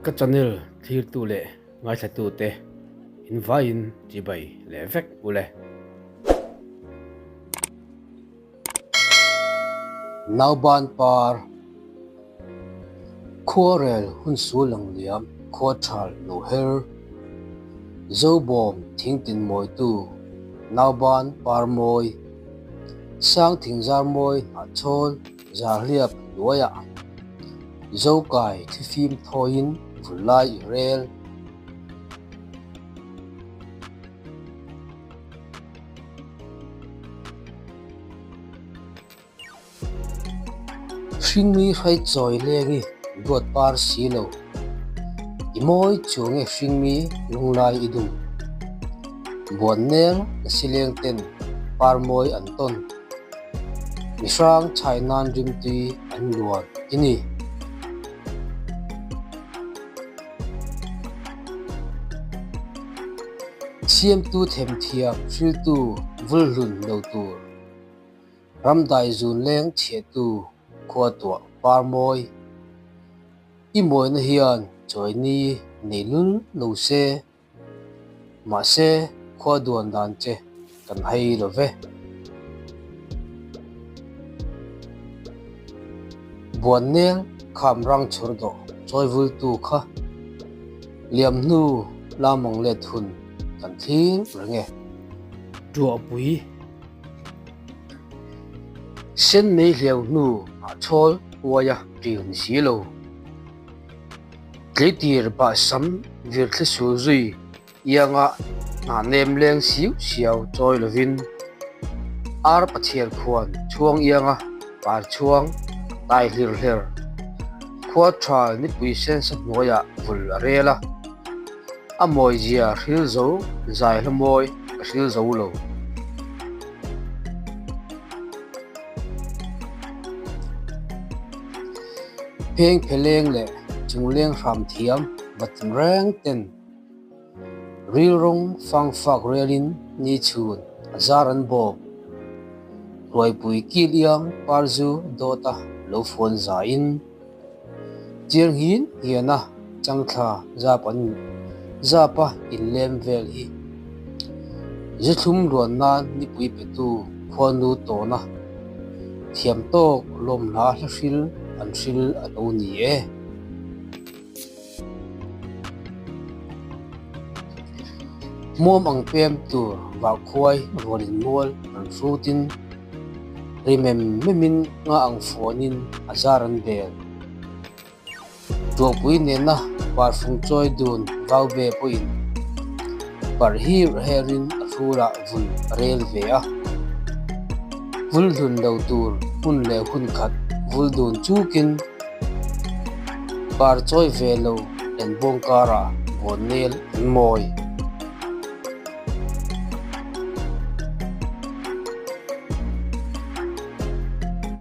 Các channel thir tu le ngai thla tu te invite chi bai le vek ule Nauban par Korel hun sulang liam Kothal no her Zobom thingtin moi tu Nauban par moi sang thingzar moi a chol zarliap loya Zokai thifim thoin vulai rel Shingmi khai choi lengi duat par silo imoi chunge shingmi lunglai idum bonel sileng ten par moi anton misrang chainan rimti anluan ini siam tu them thiam shil tu vulhun lo tur ramdai zun leng che tu khua tua par moi imoi na hian choi ni neilul lo se ma se khua duan dan che kan hai lo ve bonel kham rang chur do choi vul tu kha liam nu lamong le thun kan thil renge tua pui sen nei hleu nu a chol waya rin silo tletir ba sam vir thla su zui yanga na nem leng siu siau choi lovin ar pathial khuan chuang yanga par chuang tai hlir hlir khua thal ni pui sen sa noya vul rela amoi zia hril zo zai hlamoi hril zo lo pheng pheleng le chungleng ram thiam batin reng ten ril rong fang fak relin ni chun azaran bo roi pui kil yang parzu dota lo phone za in chiang hin hiana changtha zapa in lem vel hi zithum ruan na ni pui petu khonu to na thiam tok lom na hril an hril alo ni e mom ang pem tur wa khoi rolin mol an frutin rimem memin nga ang phonin azaran bel to pui ne na par phung choi dun vau be poin par hir herin afura vul rel ve a vul dun lo tur hun le hun khat vul dun chukin par choi ve lo en bongkara bonel moi